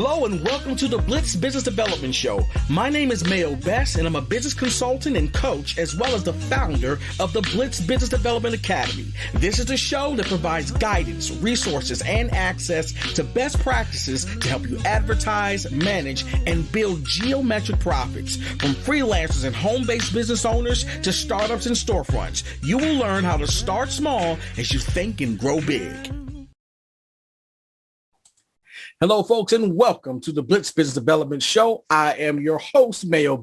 Hello and welcome to the Blitz Business Development Show. My name is Mayo and I'm a business consultant and coach as well as the founder of the Blitz Business Development Academy. This is the show that provides guidance, resources, and access to best practices to help you advertise, manage, and build geometric profits. From freelancers and home-based business owners to startups and storefronts, you will learn how to start small as you think and grow big. Hello, folks, and welcome to the Blitz Business Development Show. I am your host, Mayo,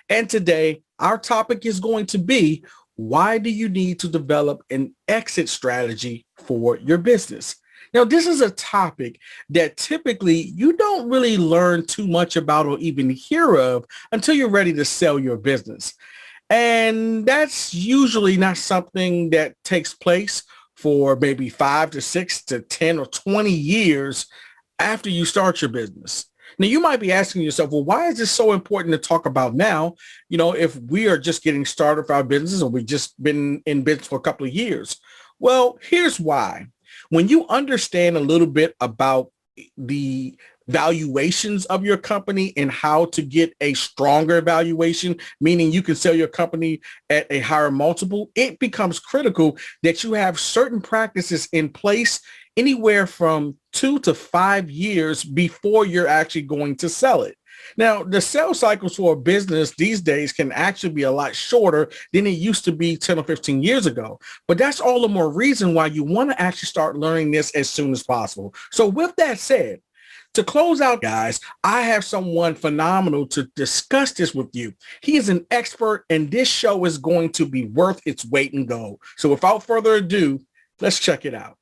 and today our topic is going to be, why do you need to develop an exit strategy for your business? Now, this is a topic that typically you don't really learn too much about or even hear of until you're ready to sell your business. And that's usually not something that takes place for maybe 5 to 6 to 10 or 20 years after you start your business. Now, you might be asking yourself, well, why is this so important to talk about now? You know, if we are just getting started with our business or we've just been in business for a couple of years. Well, here's why. When you understand a little bit about the valuations of your company and how to get a stronger valuation, meaning you can sell your company at a higher multiple, it becomes critical that you have certain practices in place anywhere from 2 to 5 years before you're actually going to sell it. Now, the sales cycles for a business these days can actually be a lot shorter than it used to be 10 or 15 years ago. But that's all the more reason why you want to actually start learning this as soon as possible. So with that said, to close out, guys, I have someone phenomenal to discuss this with you. He is an expert, and this show is going to be worth its weight in gold. So without further ado, let's check it out.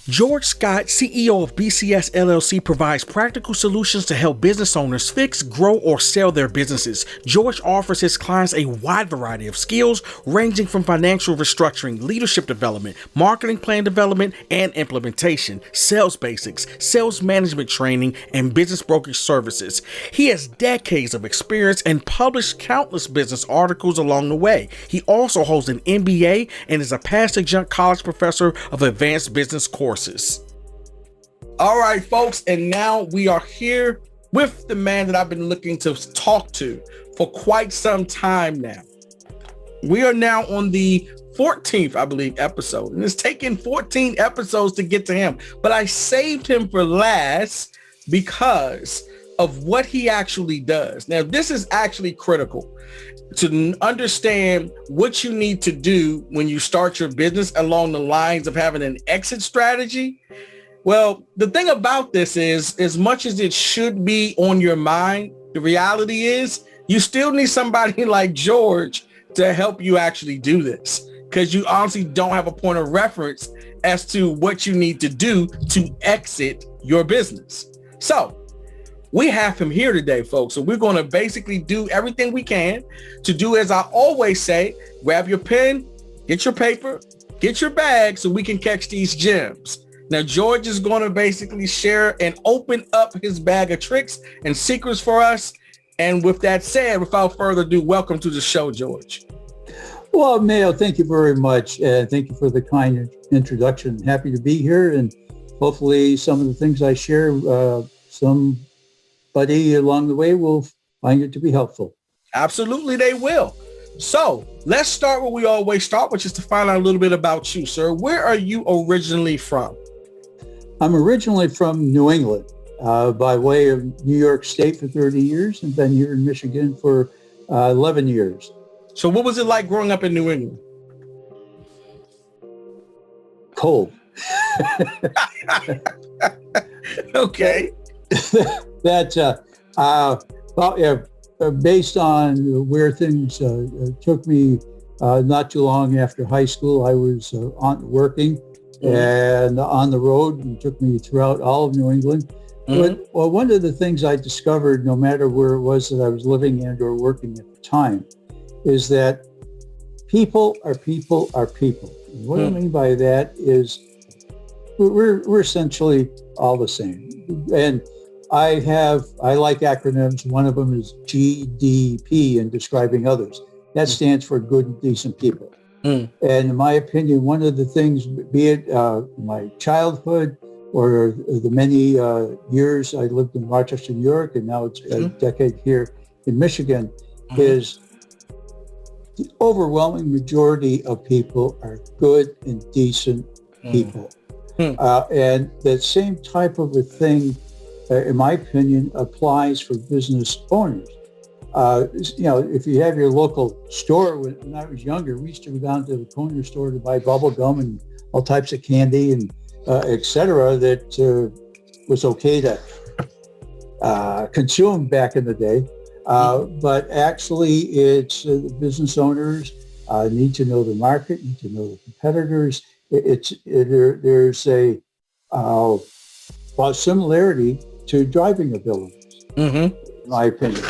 George Scott, CEO of BCS LLC, provides practical solutions to help business owners fix, grow, or sell their businesses. George offers his clients a wide variety of skills ranging from financial restructuring, leadership development, marketing plan development and implementation, sales basics, sales management training, and business brokerage services. He has decades of experience and published countless business articles along the way. He also holds an MBA and is a past adjunct college professor of advanced business courses. All right, folks, and now we are here with the man that I've been looking to talk to for quite some time now. We are now on the 14th, I believe, episode, and it's taken 14 episodes to get to him, but I saved him for last because of what he actually does. Now, this is actually critical to understand what you need to do when you start your business along the lines of having an exit strategy. Well, the thing about this is, as much as it should be on your mind, the reality is you still need somebody like George to help you actually do this, because you honestly don't have a point of reference as to what you need to do to exit your business. So we have him here today, folks. So we're going to basically do everything we can to do, as I always say, grab your pen, get your paper, get your bag so we can catch these gems. Now, George is going to basically share and open up his bag of tricks and secrets for us. And with that said, without further ado, welcome to the show, George. Well, Mayo, thank you very much. Thank you for the kind introduction. Happy to be here. And hopefully some of the things I share, somebody along the way will find it to be helpful. Absolutely, they will. So let's start where we always start, which is to find out a little bit about you, sir. Where are you originally from? I'm originally from New England, by way of New York State for 30 years and been here in Michigan for 11 years. So what was it like growing up in New England? Cold. Okay. Based on where things took me, not too long after high school, I was working and on the road, and took me throughout all of New England. But one of the things I discovered, no matter where it was that I was living and or working at the time, is that people are people are people. And what I mean by that is we're essentially all the same. And I like acronyms. One of them is GDP in describing others. That stands for good and decent people. And in my opinion, one of the things, be it my childhood, or the many years I lived in Rochester, New York, and now it's a decade here in Michigan, is the overwhelming majority of people are good and decent people. And that same type of a thing, in my opinion, applies for business owners. If you have your local store, when I was younger, we used to go down to the corner store to buy bubble gum and all types of candy and et cetera that was okay to consume back in the day. But actually, it's business owners need to know the market, need to know the competitors. There's a similarity to driving abilities, in my opinion.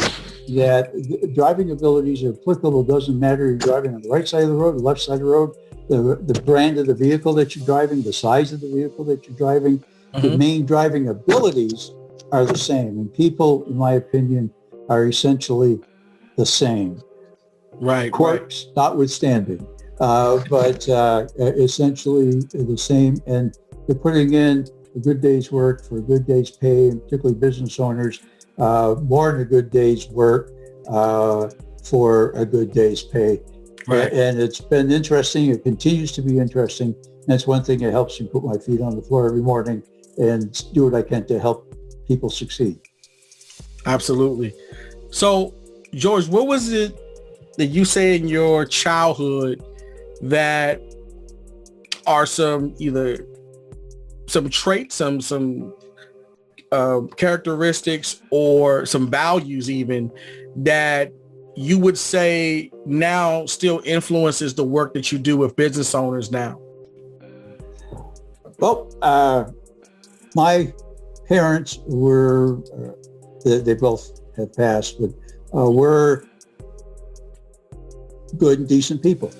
That driving abilities are applicable. Doesn't matter you're driving on the right side of the road, the left side of the road, the brand of the vehicle that you're driving, the size of the vehicle that you're driving. The main driving abilities are the same, and people, in my opinion, are essentially the same. Right. Quirks notwithstanding, but essentially the same. And they're putting in a good day's work for a good day's pay, and particularly business owners, more than a good day's work for a good day's pay. Right. And it's been interesting. It continues to be interesting. That's one thing that helps me put my feet on the floor every morning and do what I can to help people succeed. Absolutely. So, George, what was it that you say in your childhood that are some traits, some characteristics, or some values even that you would say now still influences the work that you do with business owners now? Well, my parents were, they both have passed, but were good and decent people.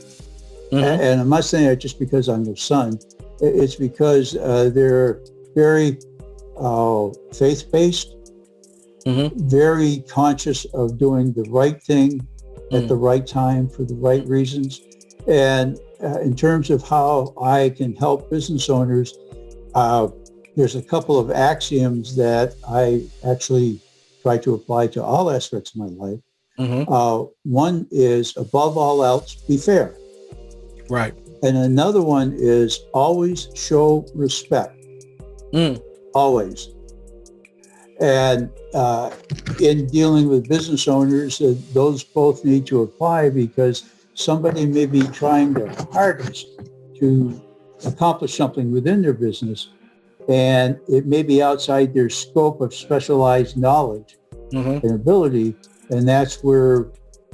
And I'm not saying that just because I'm their son. It's because they're very faith-based, very conscious of doing the right thing at the right time for the right reasons. And in terms of how I can help business owners, there's a couple of axioms that I actually try to apply to all aspects of my life. One is, above all else, be fair. Right. And another one is always show respect. Always. And in dealing with business owners, those both need to apply, because somebody may be trying their hardest to accomplish something within their business, and it may be outside their scope of specialized knowledge and ability, and that's where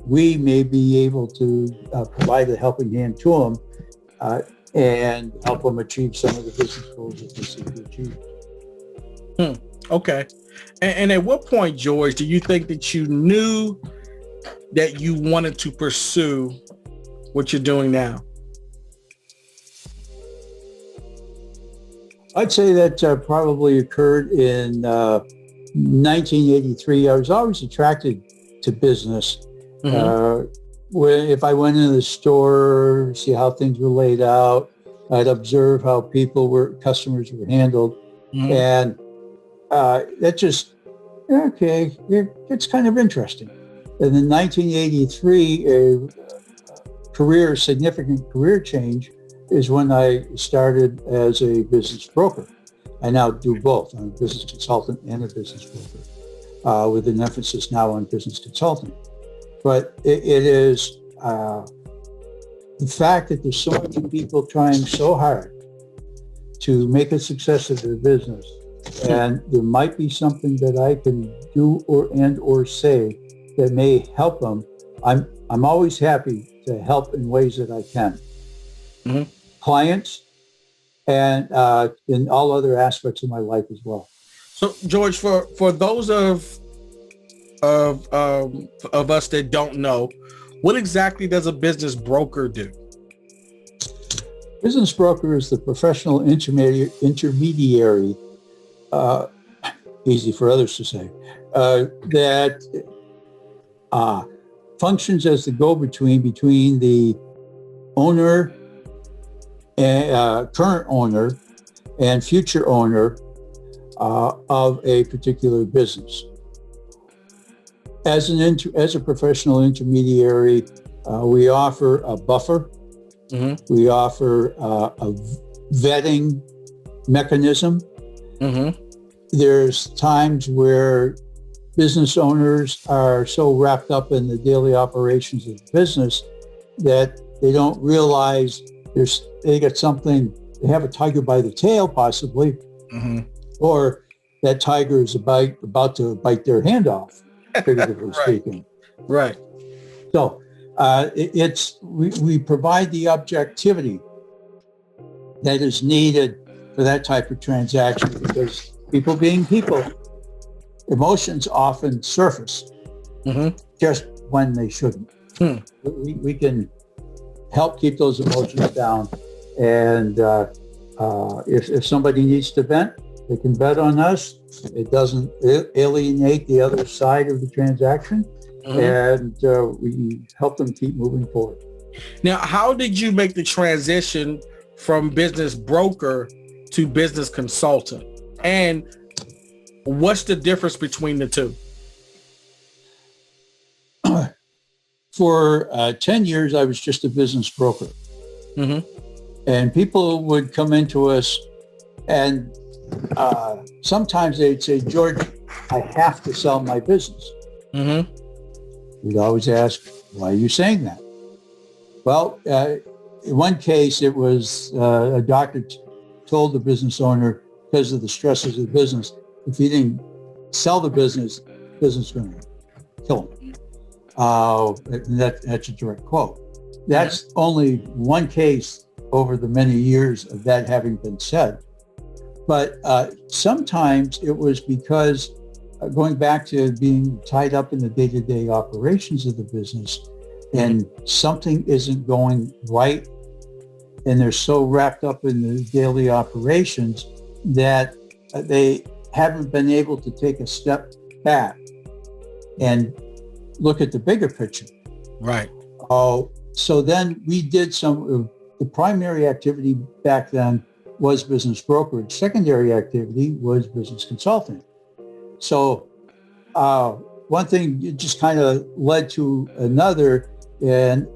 we may be able to provide a helping hand to them and help them achieve some of the business goals that they seek to achieve. Okay. And at what point, George, do you think that you knew that you wanted to pursue what you're doing now? I'd say that probably occurred in 1983. I was always attracted to business. If I went into the store, see how things were laid out, I'd observe how customers were handled. And that just, it's kind of interesting. And in 1983, a significant career change is when I started as a business broker. I now do both. I'm a business consultant and a business broker, with an emphasis now on business consulting. But it is the fact that there's so many people trying so hard to make a success of their business, and there might be something that I can do or say that may help them. I'm always happy to help in ways that I can. Clients and in all other aspects of my life as well. So, George, for those of us that don't know, what exactly does a business broker do? Business broker is the professional intermediary, easy for others to say, that functions as the go-between between the owner, current owner, and future owner of a particular business. As a professional intermediary, we offer a buffer. Mm-hmm. We offer a vetting mechanism. Mm-hmm. There's times where business owners are so wrapped up in the daily operations of the business that they don't realize they got something, they have a tiger by the tail possibly, mm-hmm. or that tiger is about to bite their hand off, figuratively right. speaking. Right. So we provide the objectivity that is needed for that type of transaction, because people being people, emotions often surface mm-hmm. just when they shouldn't. We can help keep those emotions down, and if somebody needs to vent, they can bet on us. It doesn't alienate the other side of the transaction, mm-hmm. and we help them keep moving forward. Now, how did you make the transition from business broker to business consultant? And what's the difference between the two? For 10 years, I was just a business broker. Mm-hmm. And people would come into us and sometimes they'd say, George, I have to sell my business. Mm-hmm. We'd always ask, why are you saying that? Well, in one case, it was a doctor told the business owner, because of the stresses of the business, if he didn't sell the business was going to kill him. And that's a direct quote. That's mm-hmm. only one case over the many years of that having been said. But sometimes it was because going back to being tied up in the day-to-day operations of the business, and something isn't going right, and they're so wrapped up in the daily operations that they haven't been able to take a step back and look at the bigger picture. Right. So then we did the primary activity back then was business brokerage. Secondary activity was business consulting. So one thing just kind of led to another, and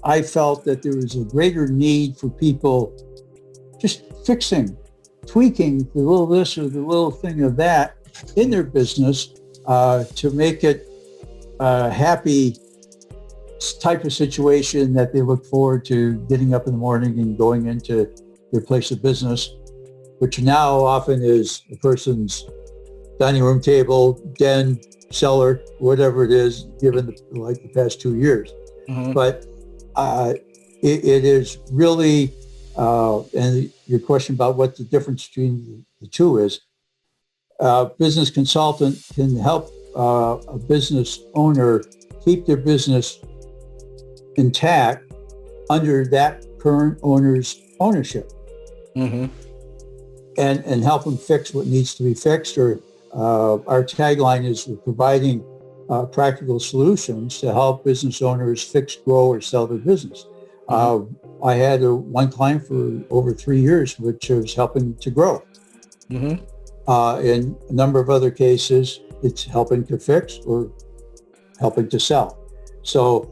I felt that there was a greater need for people just fixing, tweaking the little this or the little thing of that in their business to make it a happy type of situation that they look forward to getting up in the morning and going into their place of business, which now often is a person's dining room table, den, cellar, whatever it is, given the past 2 years. Mm-hmm. But it is really, and your question about what the difference between the two is, business consultant can help a business owner keep their business intact under that current owner's ownership, mm-hmm. and help them fix what needs to be fixed. Or our tagline is we're providing practical solutions to help business owners fix, grow, or sell their business. Mm-hmm. I had one client for over 3 years, which was helping to grow. Mm-hmm. In a number of other cases, it's helping to fix or helping to sell. So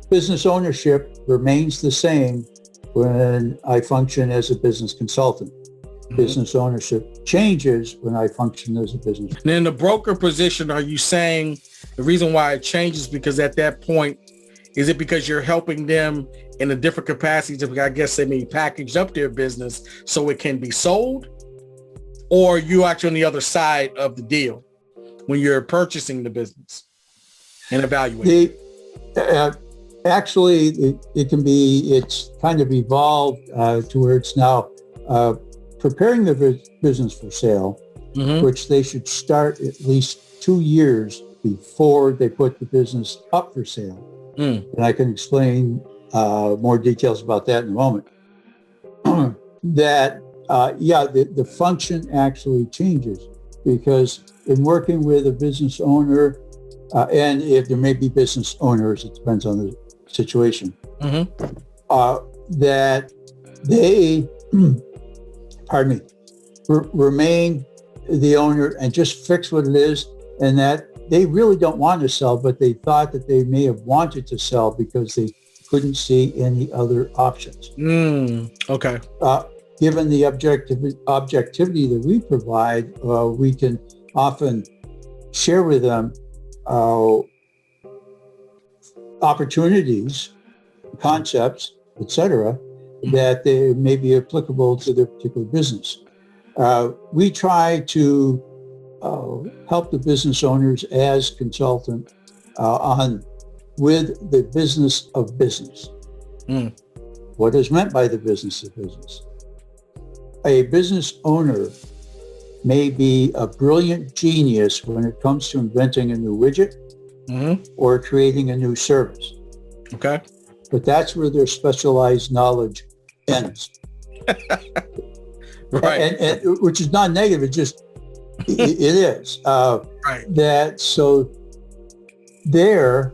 business ownership remains the same when I function as a business consultant. Mm-hmm. Business ownership changes when I function as a business. And in the broker position, are you saying the reason why it changes because at that point, is it because you're helping them in a different capacity to, I guess they may package up their business so it can be sold? Or you actually on the other side of the deal when you're purchasing the business and evaluating? Actually, it's kind of evolved to where it's now preparing the business for sale, mm-hmm. which they should start at least 2 years before they put the business up for sale. Mm. And I can explain more details about that in a moment. That, the function actually changes because in working with a business owner, and if there may be business owners, it depends on the situation, mm-hmm. That they pardon me, remain the owner and just fix what it is, and that they really don't want to sell, but they thought that they may have wanted to sell because they couldn't see any other options. Okay. Given the objectivity that we provide, we can often share with them opportunities, concepts, etc., that they may be applicable to their particular business. We try to help the business owners as consultant with the business of business. What is meant by the business of business? A business owner may be a brilliant genius when it comes to inventing a new widget or creating a new service. Okay. But that's where their specialized knowledge ends. Right. And which is not negative, it is. Right. That so they're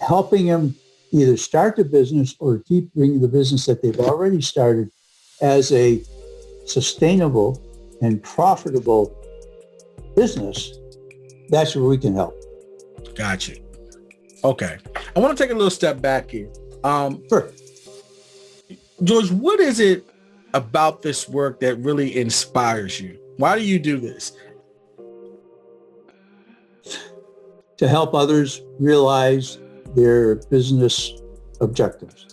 helping them either start the business or keep bringing the business that they've already started as a sustainable and profitable business. That's where we can help. Gotcha. Okay. I want to take a little step back here. Sure. George, what is it about this work that really inspires you? Why do you do this? To help others realize their business objectives.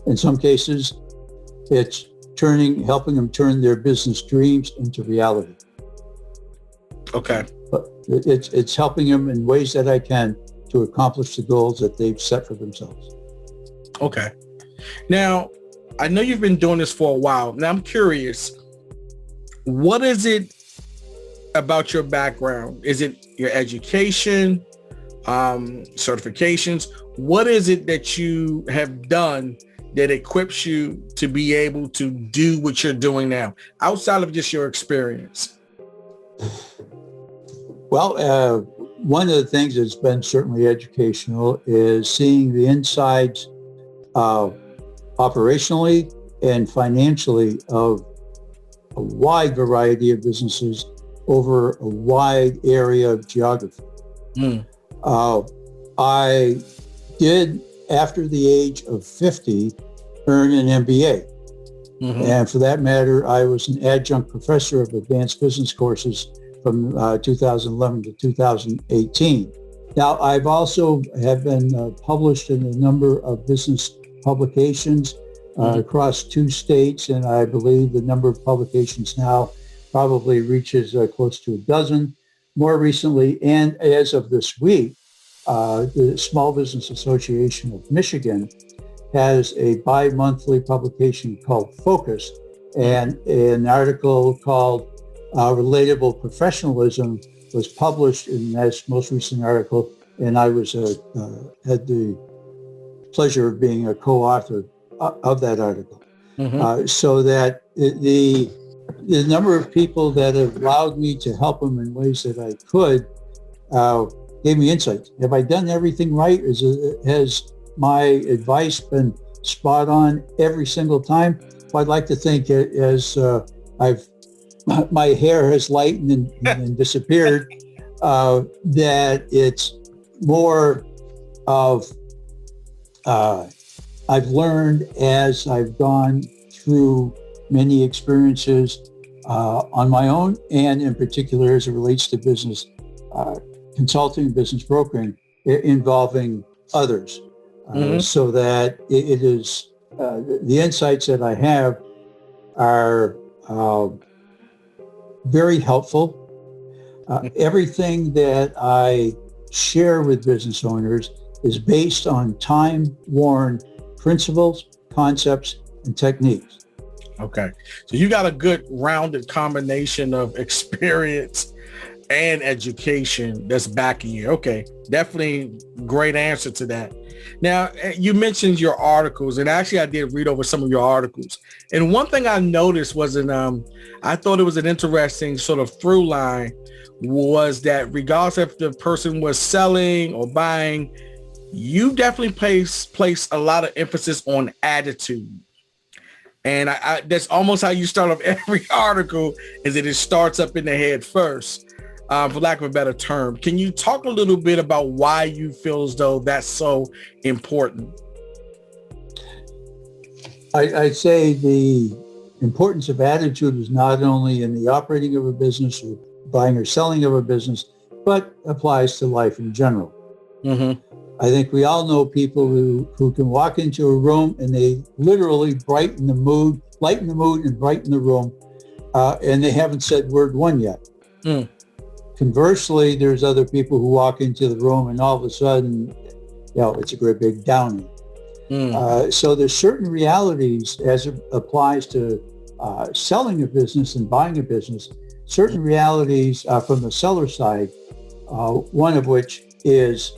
In some cases, it's helping them turn their business dreams into reality. Okay. But it's helping them in ways that I can to accomplish the goals that they've set for themselves. Okay. Now, I know you've been doing this for a while. Now, I'm curious, what is it about your background? Is it your education, certifications? What is it that you have done that equips you to be able to do what you're doing now, outside of just your experience? Well, one of the things that's been certainly educational is seeing the insides operationally and financially of a wide variety of businesses over a wide area of geography. I did, after the age of 50, earn an MBA. And for that matter, I was an adjunct professor of advanced business courses from 2011 to 2018. Now, I've also have been published in a number of business publications across 2 states, and I believe the number of publications now probably reaches close to a dozen. More recently, and as of this week, the Small Business Association of Michigan has a bi-monthly publication called Focus, and an article called Relatable Professionalism was published in that most recent article, and I was had the pleasure of being a co-author of that article. So that the number of people that have allowed me to help them in ways that I could gave me insights. Have I done everything right? Has my advice been spot on every single time? Well, I'd like to think as my hair has lightened and disappeared, that it's more of I've learned as I've gone through many experiences on my own, and in particular as it relates to business consulting, business brokering involving others, so that it is the insights that I have are very helpful. Everything that I share with business owners is based on time-worn principles, concepts, and techniques. Okay. So you got a good rounded combination of experience and education that's backing you. Okay. Definitely great answer to that. Now, you mentioned your articles, and actually I did read over some of your articles. And one thing I noticed was I thought it was an interesting sort of through line was that regardless if the person was selling or buying, you definitely place a lot of emphasis on attitude. And that's almost how you start off every article, is that it starts up in the head first, for lack of a better term. Can you talk a little bit about why you feel as though that's so important? I'd say the importance of attitude is not only in the operating of a business or buying or selling of a business, but applies to life in general. Mm-hmm. I think we all know people who can walk into a room and they literally lighten the mood and brighten the room, and they haven't said word one yet. Mm. Conversely, there's other people who walk into the room and all of a sudden, it's a great big downing. So there's certain realities as it applies to selling a business and buying a business, certain realities from the seller side, one of which is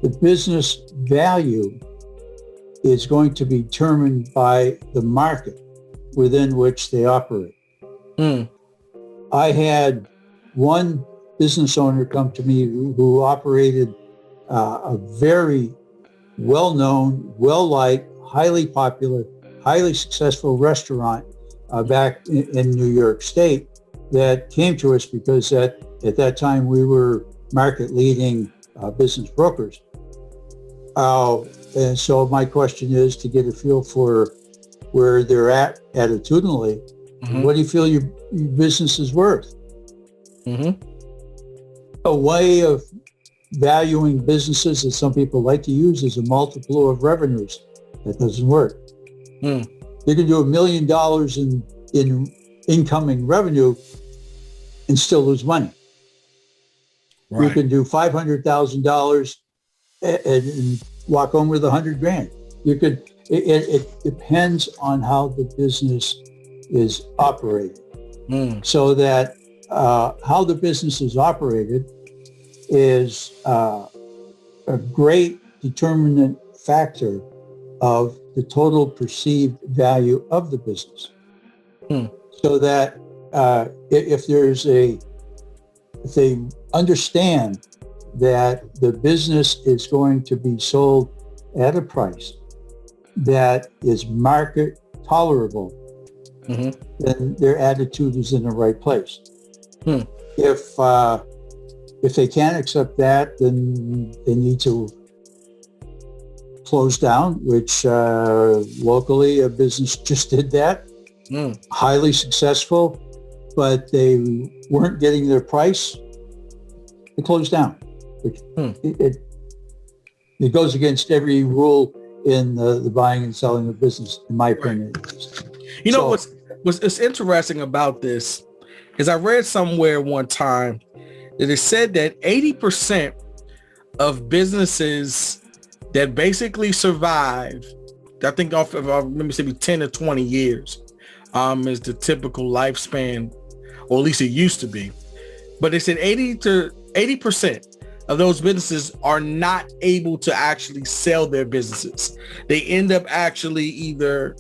the business value is going to be determined by the market within which they operate. Mm. I had one business owner come to me who operated a very well-known, well-liked, highly popular, highly successful restaurant back in New York State that came to us because at that time we were market-leading business brokers. And so my question is to get a feel for where they're at attitudinally. Mm-hmm. What do you feel your business is worth? Mm-hmm. A way of valuing businesses that some people like to use is a multiple of revenues. That doesn't work. Mm. You can do $1 million in incoming revenue and still lose money. Right. You can do $500,000 and walk home with $100,000. You could. It depends on how the business is operated. Mm. So that how the business is operated is a great determinant factor of the total perceived value of the business. Mm. So that if they understand that the business is going to be sold at a price that is market tolerable, mm-hmm. then their attitude is in the right place. Mm. If they can't accept that, then they need to close down, which locally a business just did that. Mm. Highly successful, but they weren't getting their price. They closed down. It goes against every rule in the buying and selling of business, in my opinion. You know, what's interesting about this is I read somewhere one time that it said that 80% of businesses that basically survive, I think off of, let me say, 10 to 20 years is the typical lifespan, or at least it used to be. But they said 80% of those businesses are not able to actually sell their businesses. They end up actually either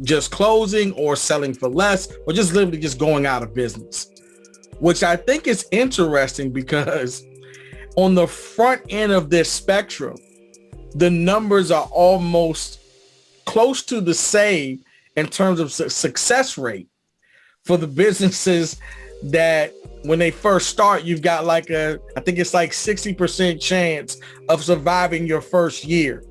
just closing or selling for less, or just literally just going out of business, which I think is interesting because on the front end of this spectrum, the numbers are almost close to the same in terms of success rate for the businesses that when they first start, you've got I think it's like 60% chance of surviving your first year.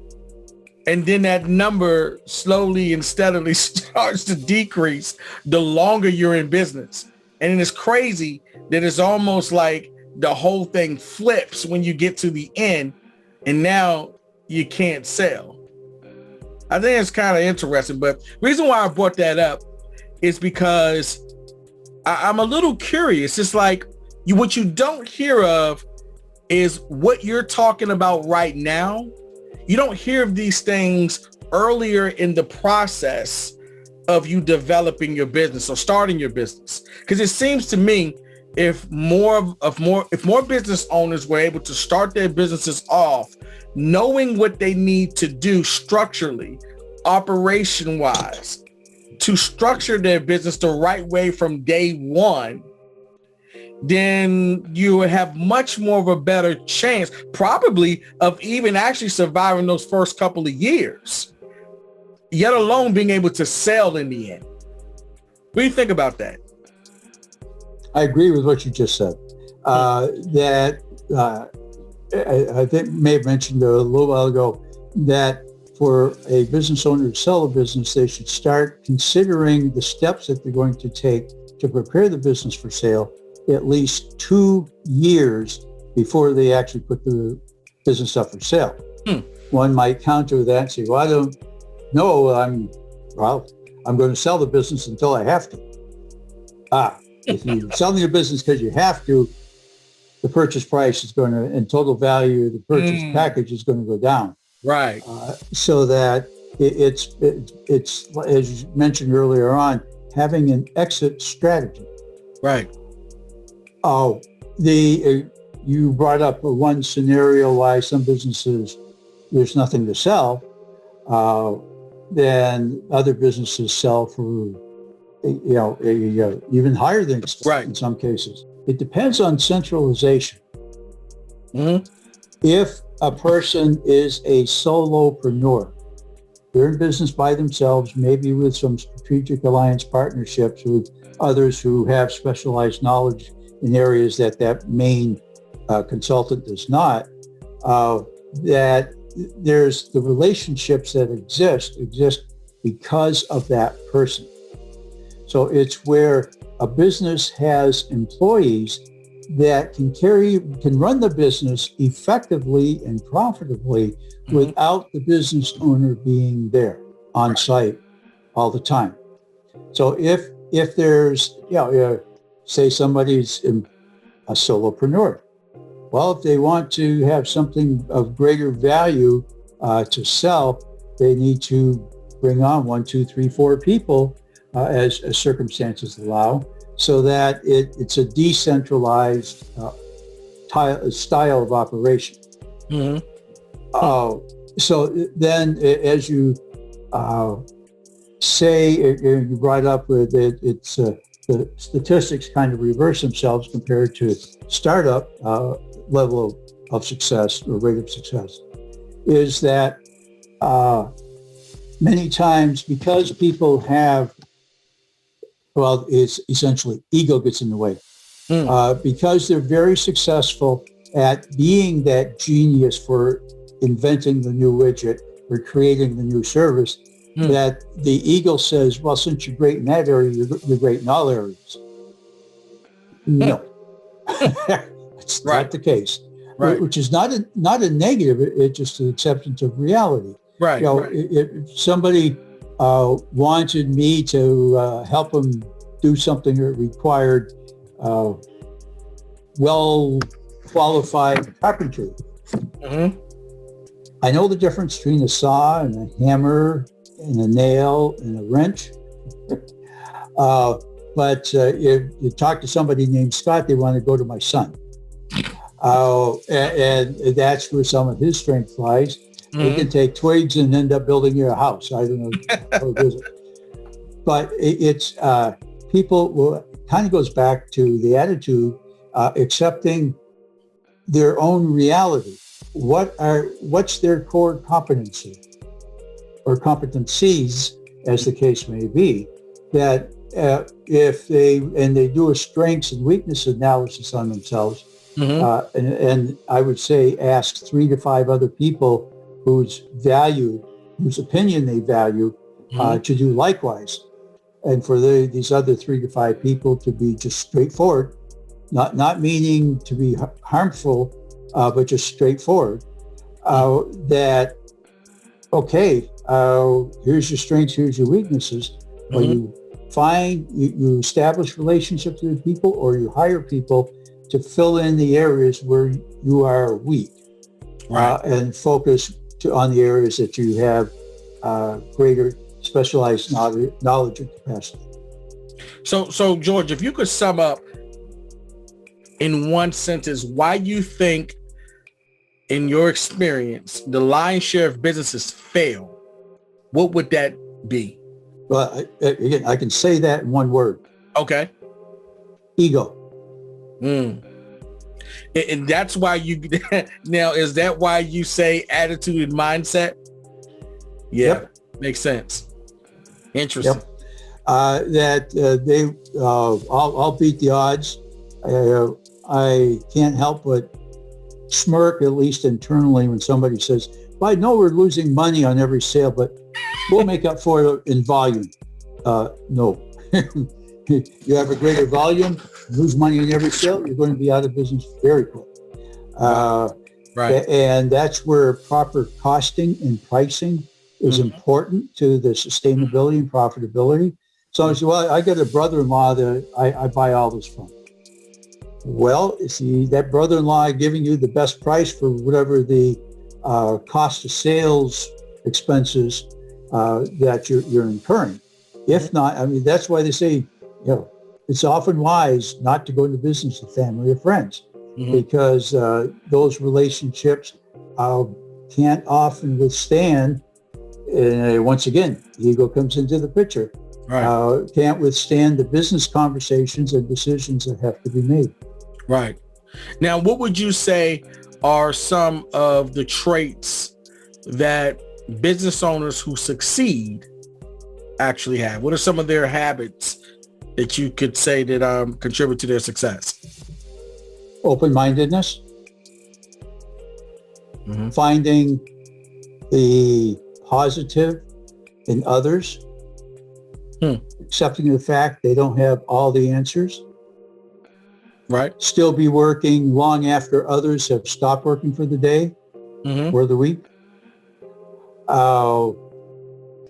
And then that number slowly and steadily starts to decrease the longer you're in business. And it's crazy that it's almost like the whole thing flips when you get to the end and now you can't sell. I think it's kind of interesting, but the reason why I brought that up is because I'm a little curious. It's like what you don't hear of is what you're talking about right now. You don't hear of these things earlier in the process of you developing your business or starting your business. Because it seems to me if more business owners were able to start their businesses off knowing what they need to do structurally, operation-wise, to structure their business the right way from day one, then you would have much more of a better chance probably of even actually surviving those first couple of years. yet alone being able to sell in the end. What do you think about that? I agree with what you just said. That I think may have mentioned a little while ago that for a business owner to sell a business, they should start considering the steps that they're going to take to prepare the business for sale at least 2 years before they actually put the business up for sale. One might counter that and say, well, I don't know. I'm going to sell the business until I have to. If you're selling your business because you have to, the purchase price is going to, and total value of the purchase package is going to go down. Right. So that it's as you mentioned earlier on, having an exit strategy. Right. You brought up one scenario why some businesses there's nothing to sell. Then other businesses sell for even higher than right. in some cases. It depends on centralization. Mm-hmm. If a person is a solopreneur, they're in business by themselves, maybe with some strategic alliance partnerships with others who have specialized knowledge in areas that main consultant does not, that there's the relationships that exist because of that person. So it's where a business has employees that can run the business effectively and profitably without the business owner being there on site all the time. So if there's, say somebody's a solopreneur, well, if they want to have something of greater value to sell, they need to bring on 1, 2, 3, 4 people as circumstances allow, so that it's a decentralized style of operation. Mm-hmm. So then, as you say, you brought up with it, it's the statistics kind of reverse themselves compared to startup level of success or rate of success, is that many times because people have, it's essentially ego gets in the way. Because they're very successful at being that genius for inventing the new widget or creating the new service, that the ego says, well, since you're great in that area, you're great in all areas. No, it's not the case. Right. Which is not a negative. It's just an acceptance of reality. Right. If somebody wanted me to help them do something that required well-qualified carpentry. Mm-hmm. I know the difference between a saw and a hammer and a nail and a wrench. But if you talk to somebody named Scott, they want to go to my son. And that's where some of his strength lies. They can take twigs and end up building you a house. I don't know how it is. But it's people kind of goes back to the attitude, accepting their own reality. What's their core competency or competencies, as the case may be, that if they do a strengths and weakness analysis on themselves, and I would say ask 3 to 5 other people whose opinion they value, to do likewise. And for these other 3 to 5 people to be just straightforward, not meaning to be harmful, but just straightforward, that, okay, here's your strengths, here's your weaknesses. Well, you establish relationships with people, or you hire people to fill in the areas where you are weak, and focus on the areas that you have greater specialized knowledge and capacity. So George, if you could sum up in one sentence why you think, in your experience, the lion's share of businesses fail, what would that be? Well, again, I can say that in one word. Okay. Ego. And that's why you now, is that why you say attitude and mindset? Yeah. Yep. Makes sense. Interesting. Yep. I'll beat the odds. I can't help but smirk, at least internally, when somebody says, well, I know we're losing money on every sale, but we'll make up for it in volume. No. You have a greater volume, lose money on every sale, you're going to be out of business very quick. Right. And that's where proper costing and pricing is important to the sustainability and profitability. So I said, well, I got a brother-in-law that I buy all this from. Well, see, that brother-in-law giving you the best price for whatever the cost of sales expenses that you're incurring. If not, I mean, that's why they say, it's often wise not to go into business with family or friends, because those relationships can't often withstand. And once again, ego comes into the picture. Right. Can't withstand the business conversations and decisions that have to be made. Right. Now, what would you say are some of the traits that business owners who succeed actually have? What are some of their habits that you could say that contribute to their success? Open-mindedness, finding the positive in others, accepting the fact they don't have all the answers, right? Still be working long after others have stopped working for the day or the week.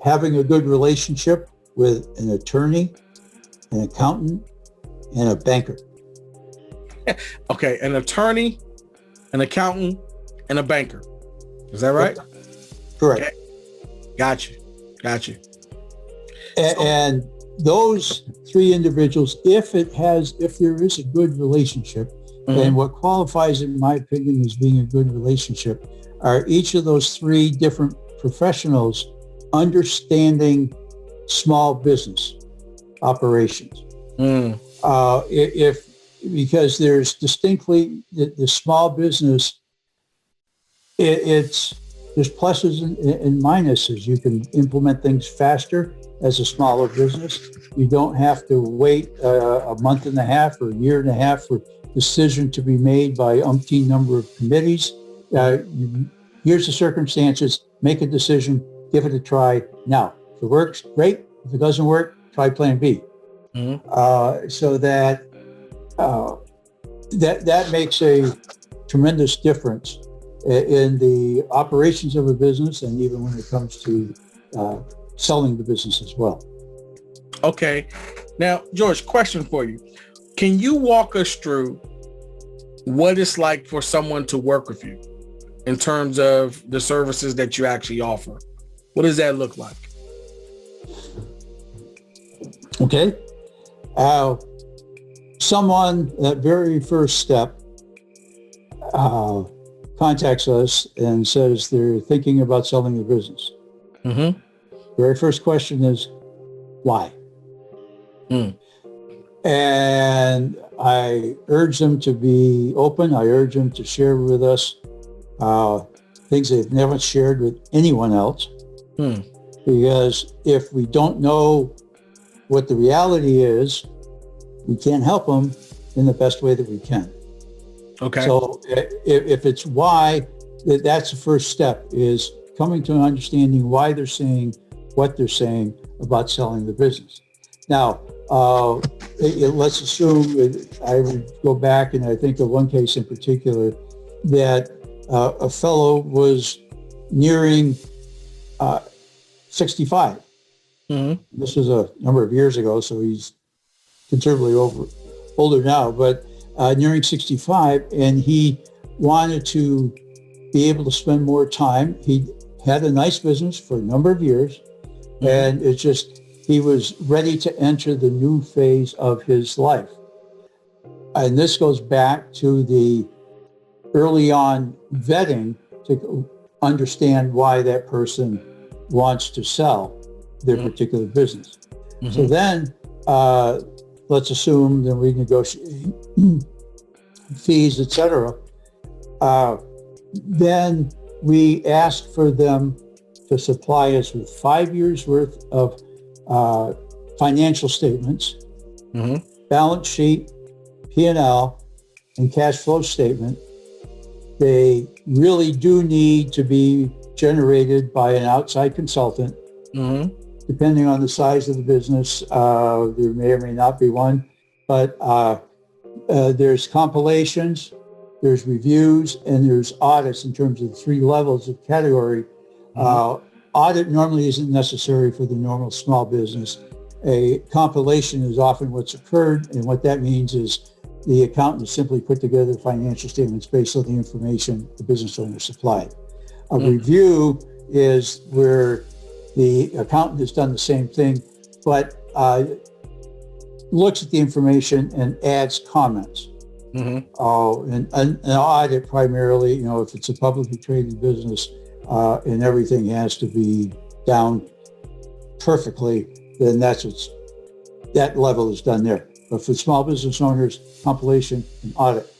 Having a good relationship with an attorney, an accountant, and a banker. Okay, an attorney, an accountant, and a banker. Is that right? Correct. Okay. Got you. And those three individuals, if there is a good relationship, and what qualifies, in my opinion, as being a good relationship, are each of those three different professionals understanding small business operations. Because there's distinctly the small business, there's pluses and minuses. You can implement things faster as a smaller business. You don't have to wait a month and a half or a year and a half for decision to be made by umpteen number of committees. Here's the circumstances, make a decision, give it a try now. If it works, great. If it doesn't work, try plan B. So that makes a tremendous difference in the operations of a business, and even when it comes to selling the business as well. Okay. Now, George, question for you. Can you walk us through what it's like for someone to work with you in terms of the services that you actually offer? What does that look like? Okay. Someone, that very first step, contacts us and says they're thinking about selling their business. Very first question is, why? And I urge them to be open. I urge them to share with us things they've never shared with anyone else. Because if we don't know what the reality is, we can't help them in the best way that we can. Okay. So if it's why, that's the first step, is coming to an understanding why they're saying what they're saying about selling the business. Now, let's assume, I would go back and I think of one case in particular, that a fellow was nearing 65. This was a number of years ago, so he's considerably older now, but nearing 65, and he wanted to be able to spend more time. He had a nice business for a number of years, and it's just, he was ready to enter the new phase of his life. And this goes back to the early on vetting to understand why that person wants to sell their particular business. So then, let's assume that we negotiate fees, etc. Then we ask for them to supply us with 5 years worth of financial statements, balance sheet, P&L, and cash flow statement. They really do need to be generated by an outside consultant. Depending on the size of the business, there may or may not be one, but there's compilations, there's reviews, and there's audits in terms of the 3 levels of category. Audit normally isn't necessary for the normal small business. A compilation is often what's occurred, and what that means is the accountant simply put together financial statements based on the information the business owner supplied. A review is where the accountant has done the same thing, but looks at the information and adds comments. And an audit primarily, if it's a publicly traded business and everything has to be down perfectly, then that level is done there. But for small business owners, compilation and audit.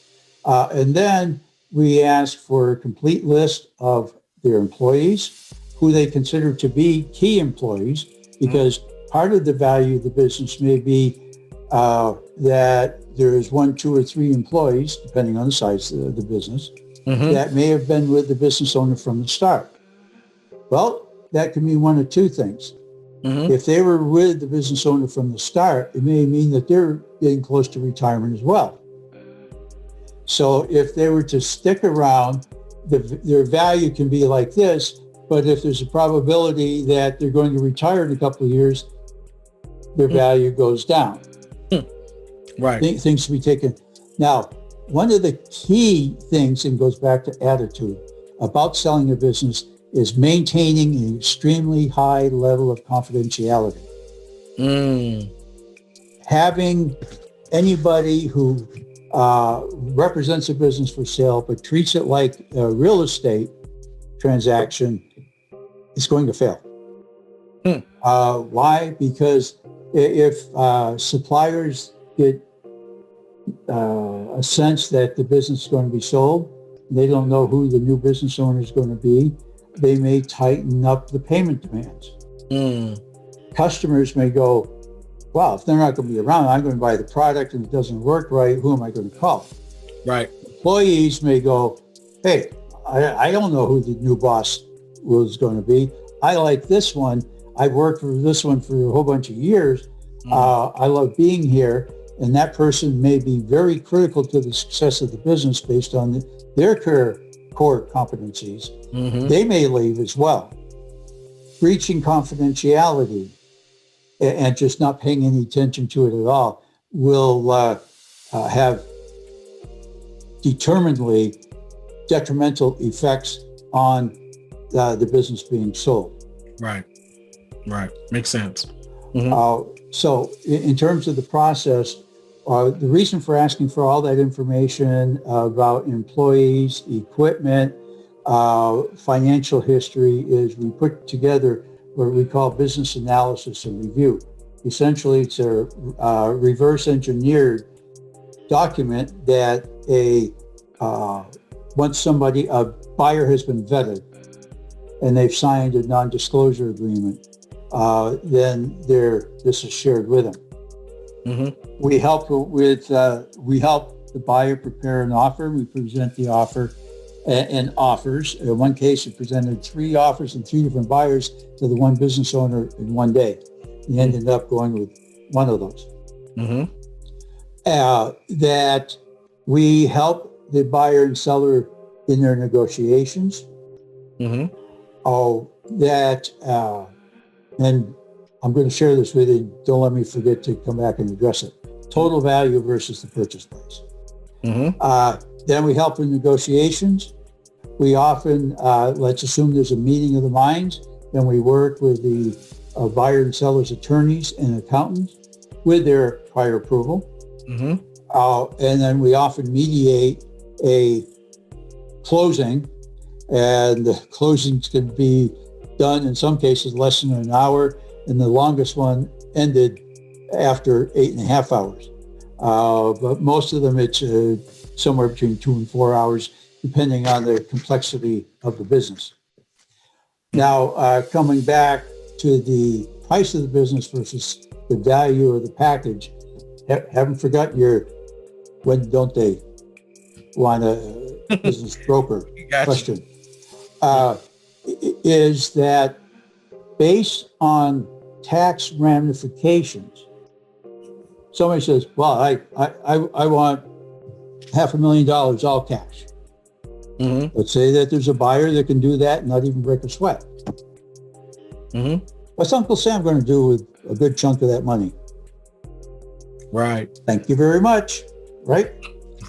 And then we ask for a complete list of their employees, who they consider to be key employees, because part of the value of the business may be that there is 1, 2, or 3 employees, depending on the size of the business, that may have been with the business owner from the start. Well, that can mean one of 2 things. If they were with the business owner from the start, it may mean that they're getting close to retirement as well. So if they were to stick around, their value can be like this, but if there's a probability that they're going to retire in a couple of years, their value goes down. Right. Things to be taken. Now, one of the key things, and goes back to attitude, about selling a business is maintaining an extremely high level of confidentiality. Having anybody who represents a business for sale but treats it like a real estate transaction is going to fail. Why? Because if suppliers get a sense that the business is going to be sold, they don't know who the new business owner is going to be, they may tighten up the payment demands. Customers may go, well, if they're not going to be around, I'm going to buy the product and it doesn't work right, who am I going to call? Right. Employees may go, hey, I don't know who the new boss was going to be. I like this one. I've worked for this one for a whole bunch of years. I love being here. And that person may be very critical to the success of the business based on their core competencies. They may leave as well. Breaching confidentiality and just not paying any attention to it at all will have determinedly detrimental effects on the business being sold. Right. Makes sense. So in terms of the process, the reason for asking for all that information about employees, equipment, financial history is we put together what we call business analysis and review. Essentially, it's a reverse engineered document that once a buyer has been vetted and they've signed a non-disclosure agreement, then this is shared with them. We help the buyer prepare an offer. We present the offer and offers. In one case, it presented 3 offers and 3 different buyers to the one business owner in one day. He ended up going with one of those. That we help the buyer and seller in their negotiations. And I'm going to share this with you. Don't let me forget to come back and address it. Total value versus the purchase price. Then we help in negotiations. We often, let's assume there's a meeting of the minds, then we work with the buyer and seller's attorneys and accountants with their prior approval. And then we often mediate a closing, and the closings can be done in some cases less than an hour, and the longest one ended after 8.5 hours. But most of them, it's somewhere between 2 and 4 hours, depending on the complexity of the business. Now, coming back to the price of the business versus the value of the package, haven't forgotten your when don't they want a business broker Gotcha. question. Is that based on tax ramifications? Somebody says, well, I want $500,000 all cash. Mm-hmm. Let's say that there's a buyer that can do that and not even break a sweat. Mm-hmm. What's Uncle Sam going to do with a good chunk of that money? Right. Thank you very much, right?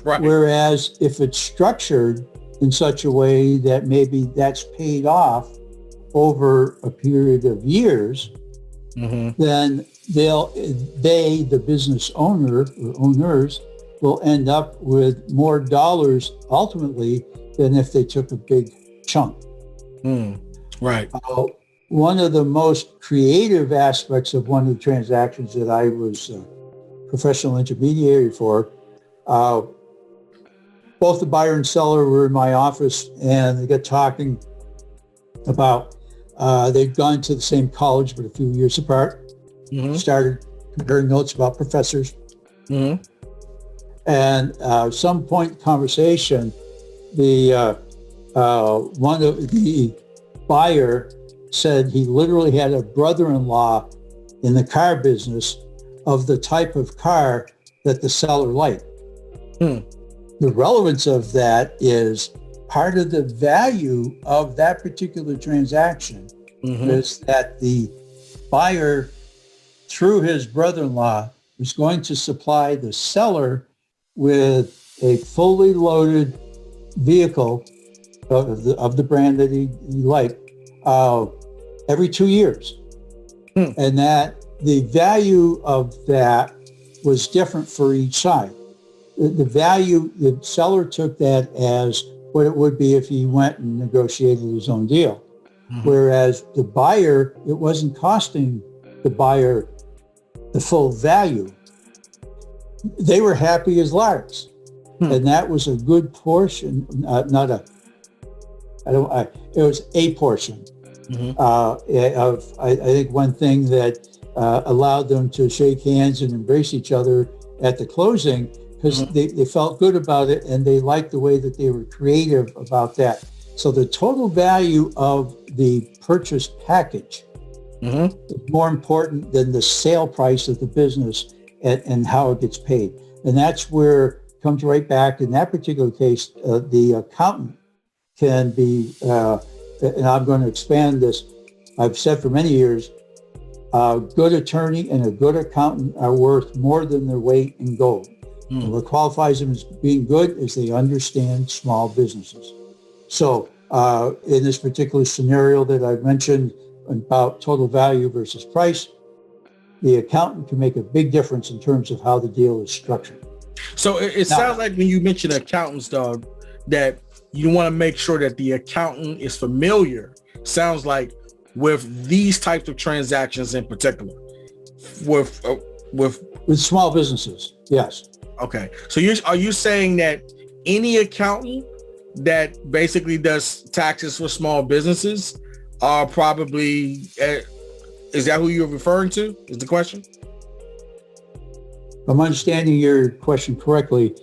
Right. Whereas if it's structured in such a way that maybe that's paid off over a period of years, Mm-hmm. then the business owner or owners will end up with more dollars ultimately than if they took a big chunk. Right. One of the most creative aspects of one of the transactions that I was a professional intermediary for, both the buyer and seller were in my office, and they got talking about they'd gone to the same college but a few years apart. Mm-hmm. Started comparing notes about professors. Mm-hmm. And some point in the conversation, one of the buyer said he literally had a brother-in-law in the car business of the type of car that the seller liked. The relevance of that is part of the value of that particular transaction is that the buyer, through his brother-in-law, was going to supply the seller with a fully loaded vehicle of the brand that he liked every 2 years. And that the value of that was different for each side. The value, the seller took that as what it would be if he went and negotiated his own deal. Whereas the buyer, it wasn't costing the buyer the full value. They were happy as larks. And that was a good portion, it was a portion of, I think, one thing that allowed them to shake hands and embrace each other at the closing, because they felt good about it and they liked the way that they were creative about that. So the total value of the purchase package is more important than the sale price of the business and how it gets paid. And that's where it comes right back. In that particular case, the accountant can be, and I'm going to expand this, I've said for many years, a good attorney and a good accountant are worth more than their weight in gold. And what qualifies them as being good is they understand small businesses. So in this particular scenario that I've mentioned about total value versus price, the accountant can make a big difference in terms of how the deal is structured. So it sounds like when you mention accountants, though, that you want to make sure that the accountant is familiar, sounds like, with these types of transactions in particular. With small businesses, yes. Okay. So are you saying that any accountant that basically does taxes for small businesses are probably, is that who you're referring to, is the question? If I'm understanding your question correctly,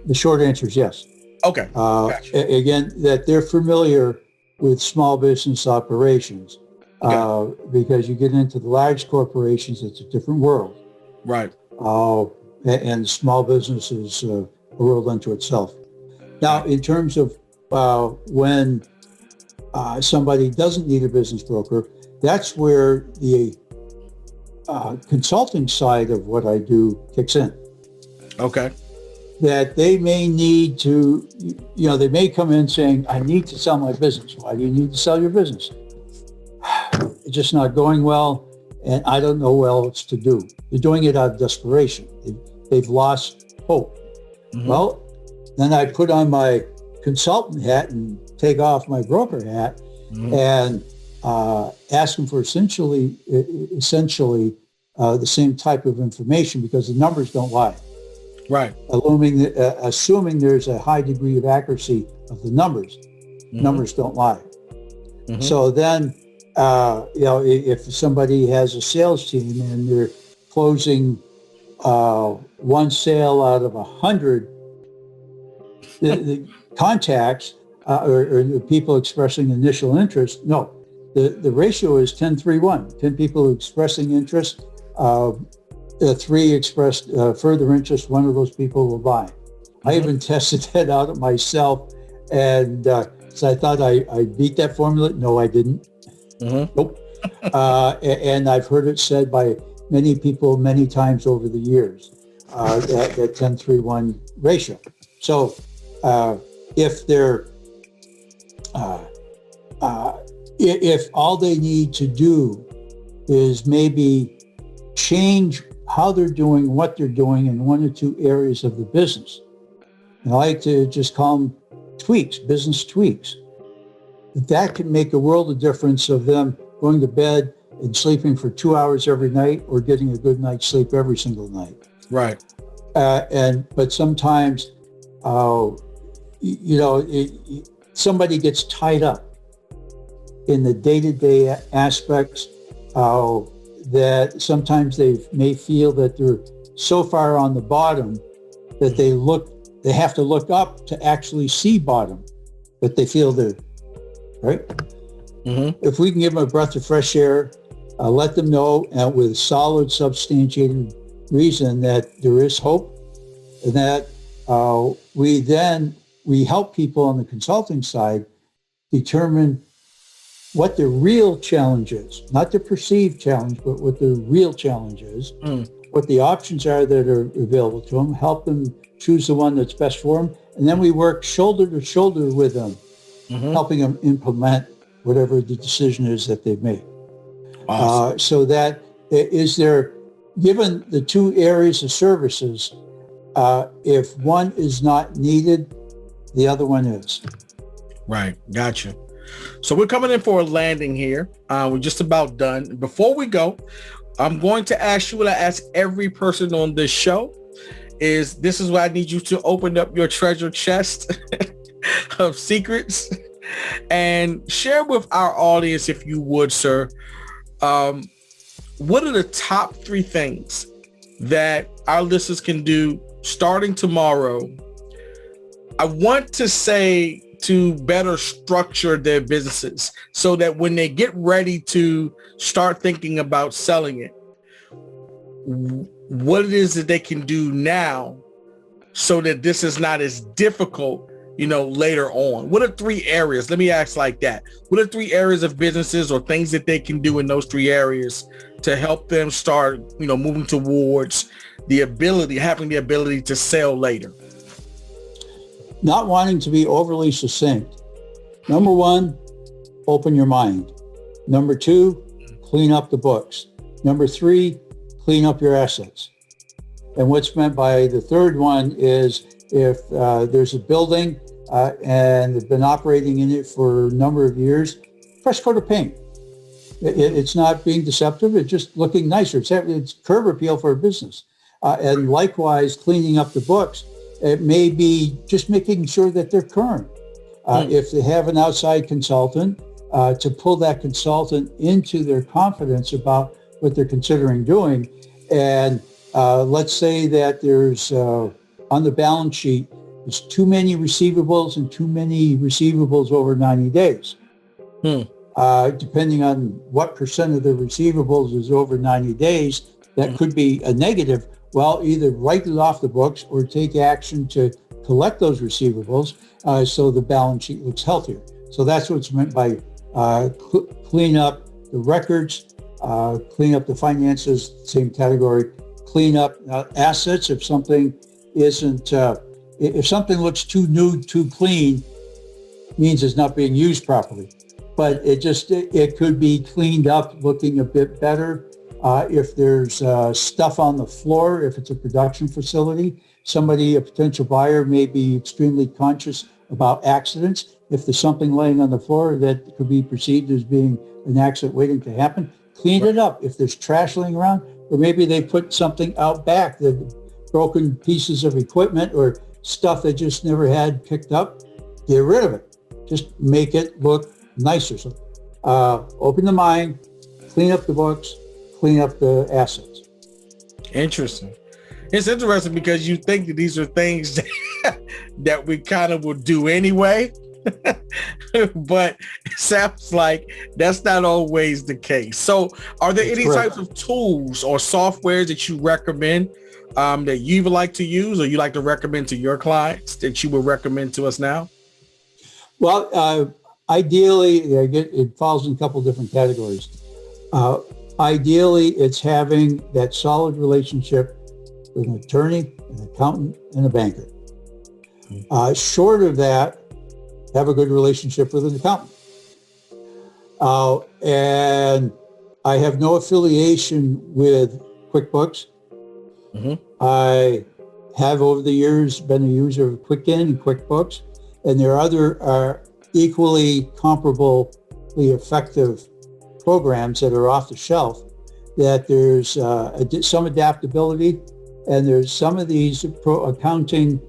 the short answer is yes. Okay. Gotcha. Again, that they're familiar with small business operations. Because you get into the large corporations, it's a different world. Right. And small business is a world unto itself. Now, in terms of when somebody doesn't need a business broker, that's where the consulting side of what I do kicks in. Okay. That they may need to, they may come in saying, I need to sell my business. Why do you need to sell your business? It's just not going well, and I don't know what else to do. They're doing it out of desperation. They've lost hope. Well, then I put on my consultant hat and take off my broker hat and ask them for essentially the same type of information, because the numbers don't lie. Right. Assuming there's a high degree of accuracy of the numbers, numbers don't lie. So then If somebody has a sales team and they're closing one sale out of 100, the contacts or the people expressing initial interest, no. The ratio is 10-3-1. 10 people expressing interest, 3 expressed further interest, 1 of those people will buy. Mm-hmm. I even tested that out of myself, and so I thought I beat that formula. No, I didn't. Mm-hmm. Nope. And I've heard it said by many people many times over the years, that 10-3-1 ratio. So if they're if all they need to do is maybe change how they're doing, what they're doing in 1 or 2 areas of the business. And I like to just call them tweaks, business tweaks. That can make a world of difference of them going to bed and sleeping for 2 hours every night or getting a good night's sleep every single night. Right. But sometimes, somebody gets tied up in the day-to-day aspects that sometimes they may feel that they're so far on the bottom that they have to look up to actually see bottom, but they feel they're right. Mm-hmm. If we can give them a breath of fresh air, let them know with solid substantiated reason that there is hope, and that we help people on the consulting side determine what the real challenge is, not the perceived challenge, but what the real challenge is, what the options are that are available to them, help them choose the one that's best for them, and then we work shoulder to shoulder with them, helping them implement whatever the decision is that they've made. Awesome. So that is there, given the 2 areas of services, if one is not needed, the other one is. Right. Gotcha. So we're coming in for a landing here. We're just about done. Before we go, I'm going to ask you what I ask every person on this show this is why I need you to open up your treasure chest of secrets and share with our audience, if you would, sir, what are the top 3 things that our listeners can do starting tomorrow? I want to say to better structure their businesses so that when they get ready to start thinking about selling it, what it is that they can do now so that this is not as difficult, later on. What are 3 areas? Let me ask like that. What are 3 areas of businesses or things that they can do in those 3 areas to help them start, moving towards having the ability to sell later? Not wanting to be overly succinct. Number 1, open your mind. Number 2, clean up the books. Number 3, clean up your assets. And what's meant by the third one is if there's a building and they've been operating in it for a number of years, fresh coat of paint. It's not being deceptive. It's just looking nicer. It's curb appeal for a business. And likewise, cleaning up the books. It may be just making sure that they're current. If they have an outside consultant, to pull that consultant into their confidence about what they're considering doing. And let's say that there's, on the balance sheet, there's too many receivables and too many receivables over 90 days. Depending on what percent of the receivables is over 90 days, that could be a negative. Well, either write it off the books or take action to collect those receivables so the balance sheet looks healthier. So that's what's meant by clean up the records, clean up the finances, same category, clean up assets. If something isn't, if something looks too new, too clean, means it's not being used properly. But it could be cleaned up, looking a bit better. If there's stuff on the floor, if it's a production facility, a potential buyer may be extremely conscious about accidents. If there's something laying on the floor that could be perceived as being an accident waiting to happen, clean it up. If there's trash laying around, or maybe they put something out back, the broken pieces of equipment or stuff they just never had picked up, get rid of it. Just make it look nicer. So Open the mind, clean up the books, clean up the assets. Interesting. It's interesting because you think that these are things that we kind of will do anyway, but it sounds like that's not always the case. So are there any types of tools or softwares that you recommend that you would like to use or you like to recommend to your clients that you would recommend to us now? Well, ideally, it falls in a couple different categories. Ideally, it's having that solid relationship with an attorney, an accountant, and a banker. Short of that, have a good relationship with an accountant. And I have no affiliation with QuickBooks. I have over the years been a user of Quicken and QuickBooks, and there are other equally comparably effective programs that are off the shelf that there's some adaptability, and there's some of these accounting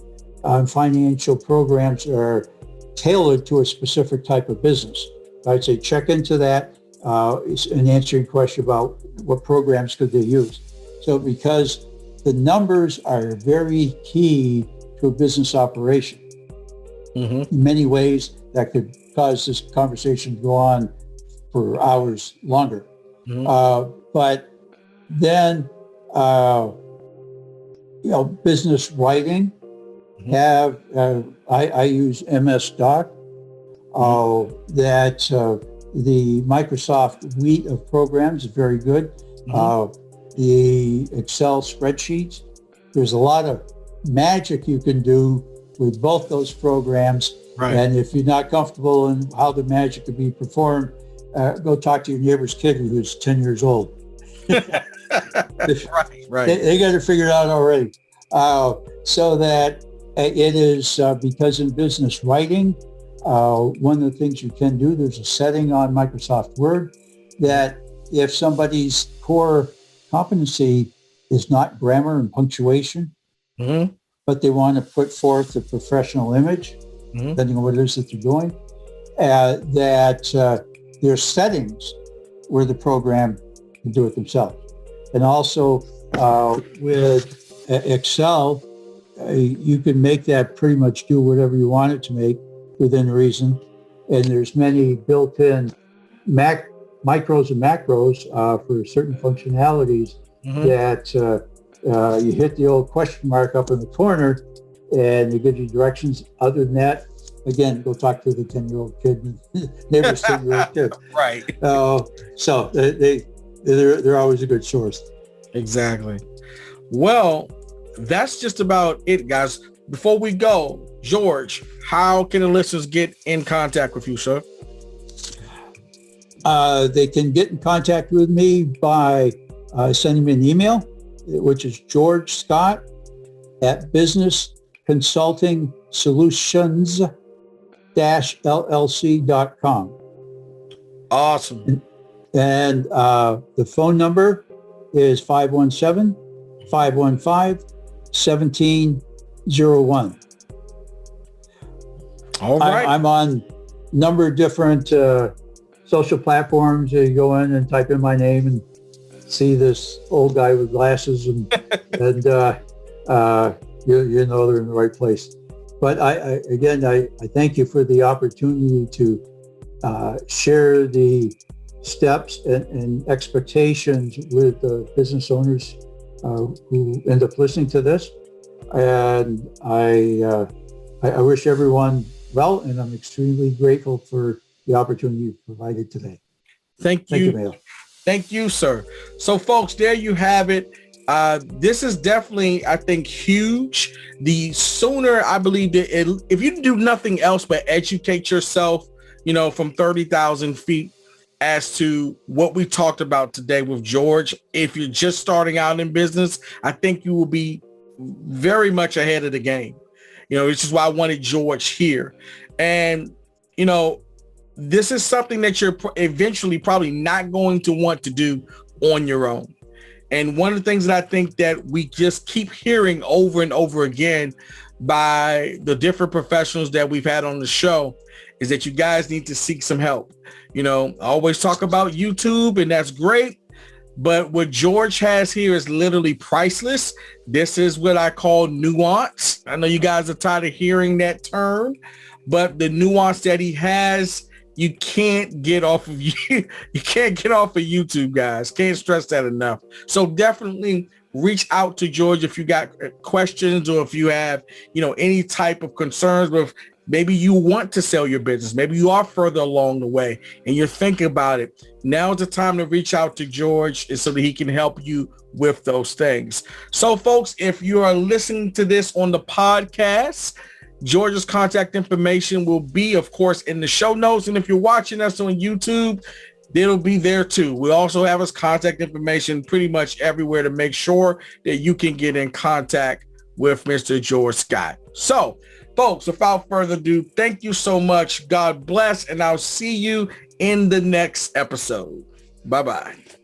financial programs that are tailored to a specific type of business. I'd say check into that and answer your question about what programs could they use. So because the numbers are very key to a business operation. In many ways, that could cause this conversation to go on for hours longer. But then, business writing, I use MS Doc, that the Microsoft suite of programs is very good. The Excel spreadsheets, there's a lot of magic you can do with both those programs. And if you're not comfortable in how the magic could be performed, go talk to your neighbor's kid who's 10 years old. They got to figure it out already. So that it is, because in business writing, one of the things you can do, there's a setting on Microsoft Word that if somebody's core competency is not grammar and punctuation, but they want to put forth a professional image, depending on what it is that they're doing, that there's settings where the program can do it themselves. And also with Excel, you can make that pretty much do whatever you want it to make within reason. And there's many built-in micros and macros for certain functionalities that you hit the old question mark up in the corner and it gives you directions. Other than that, again, go talk to the 10-year-old kid, neighbor's 10-year-old kid. So they're always a good source. Exactly. Well, that's just about it, guys. Before we go, George, how can the listeners get in contact with you, sir? They can get in contact with me by sending me an email, which is George Scott at businessconsultingsolutions-llc.com. Awesome. And the phone number is 517-515-1701. All right. I'm on a number of different social platforms. You go in and type in my name and see this old guy with glasses and you know they're in the right place. But I thank you for the opportunity to share the steps and expectations with the business owners who end up listening to this. And I wish everyone well, and I'm extremely grateful for the opportunity provided today. Thank you, Mayo. Thank you, sir. So, folks, there you have it. This is definitely, I think, huge. The sooner, I believe, that if you do nothing else but educate yourself, from 30,000 feet as to what we talked about today with George, if you're just starting out in business, I think you will be very much ahead of the game. Which is why I wanted George here. And, this is something that you're eventually probably not going to want to do on your own. And one of the things that I think that we just keep hearing over and over again, by the different professionals that we've had on the show is that you guys need to seek some help. I always talk about YouTube, and that's great. But what George has here is literally priceless. This is what I call nuance. I know you guys are tired of hearing that term, but the nuance that he has, you can't get off of you can't get off of YouTube, guys. Can't stress that enough. So definitely reach out to George if you got questions, or if you have, any type of concerns with, maybe you want to sell your business. Maybe you are further along the way and you're thinking about it. Now's the time to reach out to George so that he can help you with those things. So folks, if you are listening to this on the podcast, George's contact information will be, of course, in the show notes. And if you're watching us on YouTube, it'll be there too. We also have his contact information pretty much everywhere to make sure that you can get in contact with Mr. George Scott. So folks, without further ado, thank you so much. God bless, and I'll see you in the next episode. Bye-bye.